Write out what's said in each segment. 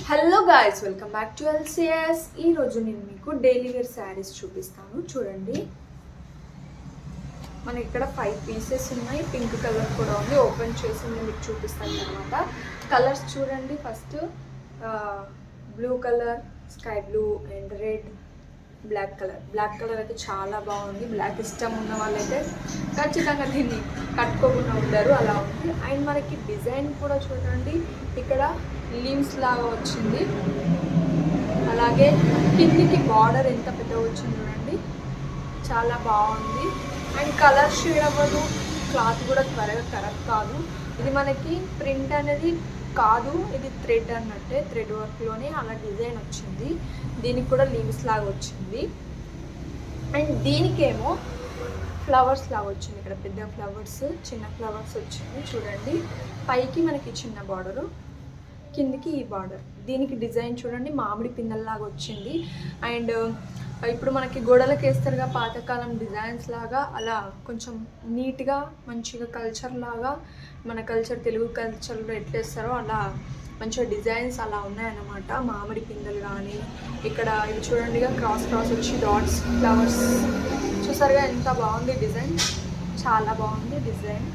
Hello guys, welcome back to LCS. ఈరోజు నేను మీకు డైలీ వేర్ శారీస్ చూపిస్తాను. చూడండి, మనకి ఇక్కడ 5 పీసెస్ ఉన్నాయి. పింక్ కలర్ కూడా ఉంది. ఓపెన్ చేసి నేను మీకు చూపిస్తాను అనమాట. కలర్స్ చూడండి. First blue colour, sky blue and red, black colour అయితే చాలా బాగుంది. బ్లాక్ ఇష్టం ఉన్న వాళ్ళైతే ఖచ్చితంగా దీన్ని కట్టుకోకుండా ఉండరు, అలా ఉంది. అండ్ మనకి డిజైన్ కూడా చూడండి, ఇక్కడ లీవ్స్ లాగా వచ్చింది. అలాగే కిందికి బార్డర్ ఎంత పెద్దగా వచ్చింది చూడండి, చాలా బాగుంది. అండ్ కలర్ షేడ్ అవ్వదు, క్లాత్ కూడా త్వరగా కరెక్ట్ కాదు. ఇది మనకి ప్రింట్ అనేది కాదు, ఇది థ్రెడ్ అన్నట్టే, థ్రెడ్ వర్క్లోనే అలా డిజైన్ వచ్చింది. దీనికి కూడా లీవ్స్ లాగా వచ్చింది. అండ్ దీనికేమో ఫ్లవర్స్ లాగా వచ్చింది. ఇక్కడ పెద్ద ఫ్లవర్స్, చిన్న ఫ్లవర్స్ వచ్చింది చూడండి. పైకి మనకి చిన్న బార్డరు, కిందికి ఈ బార్డర్. దీనికి డిజైన్ చూడండి, మామిడి పిందల్లాగా వచ్చింది. అండ్ ఇప్పుడు మనకి గోడలకు వేస్తారుగా పాతకాలం డిజైన్స్ లాగా, అలా కొంచెం నీట్గా మంచిగా కల్చర్ లాగా, మన కల్చర్ తెలుగు కల్చర్లో ఎట్లా వేస్తారో అలా మంచిగా డిజైన్స్ అలా ఉన్నాయన్నమాట. మామిడి పిందెలు కానీ, ఇక్కడ ఇవి చూడండిగా క్రాస్ వచ్చి డాట్స్, ఫ్లవర్స్ చూసారుగా ఎంత బాగుంది డిజైన్, చాలా బాగుంది డిజైన్.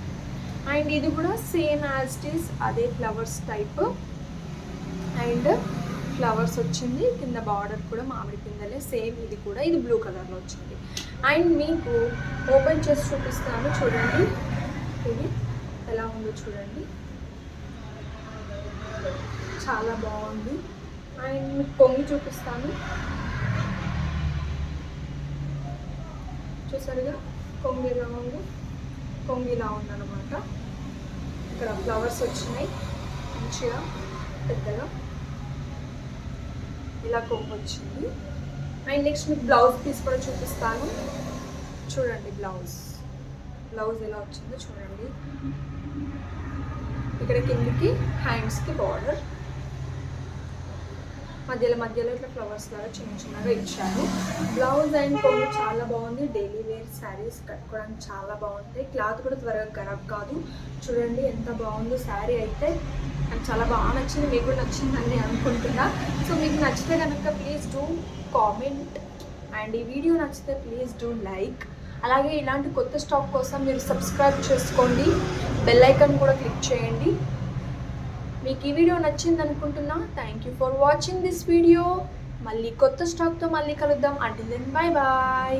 అండ్ ఇది కూడా సేమ్ యాజ్ ఇట్ ఈస్, అదే ఫ్లవర్స్ టైప్. అండ్ ఫ్లవర్స్ వచ్చింది, కింద బార్డర్ కూడా మామిడి పిందలే సేమ్. ఇది కూడా, ఇది బ్లూ కలర్లో వచ్చింది. అండ్ మీకు ఓపెన్ చేసి చూపిస్తాను చూడండి, ఇది ఎలా ఉందో చూడండి, చాలా బాగుంది. అండ్ మీకు కొంగి చూపిస్తాను, చూసారుగా కొంగి ఎలా ఉందో, కొంగి ఇలా ఉందన్నమాట. ఇక్కడ ఫ్లవర్స్ వచ్చినాయి మంచిగా పెద్దగా, ఇలా కొంగు వచ్చింది. అండ్ నెక్స్ట్ మీకు బ్లౌజ్ పీస్ కూడా చూపిస్తాను చూడండి. బ్లౌజ్ ఎలా వచ్చిందో చూడండి. ఇక్కడ కిందికి హ్యాండ్స్కి బార్డర్, మధ్యలో ఇట్లా ఫ్లవర్స్ లాగా చిన్నగా ఇచ్చారు. బ్లౌజ్ అండ్ కొంగు చాలా బాగుంది. డైలీ వేర్ శారీస్ కట్టుకోవడానికి చాలా బాగుంటాయి. క్లాత్ కూడా త్వరగా ఖరాబ్ కాదు. చూడండి ఎంత బాగుందో శారీ అయితే, నాకు చాలా బాగా నచ్చింది. మీకు కూడా నచ్చిందని అనుకుంటున్నా. సో మీకు నచ్చితే కనుక ప్లీజ్ డూ కామెంట్, అండ్ ఈ వీడియో నచ్చితే ప్లీజ్ డూ లైక్. అలాగే ఇలాంటి కొత్త స్టాక్ కోసం మీరు సబ్స్క్రైబ్ చేసుకోండి, బెల్ ఐకాన్ కూడా క్లిక్ చేయండి. మీకు ఈ వీడియో నచ్చింది అనుకుంటున్నా. Thank you for watching this video. మళ్ళీ కొత్త స్టాక్తో మళ్ళీ కలుద్దాం. Until then bye bye.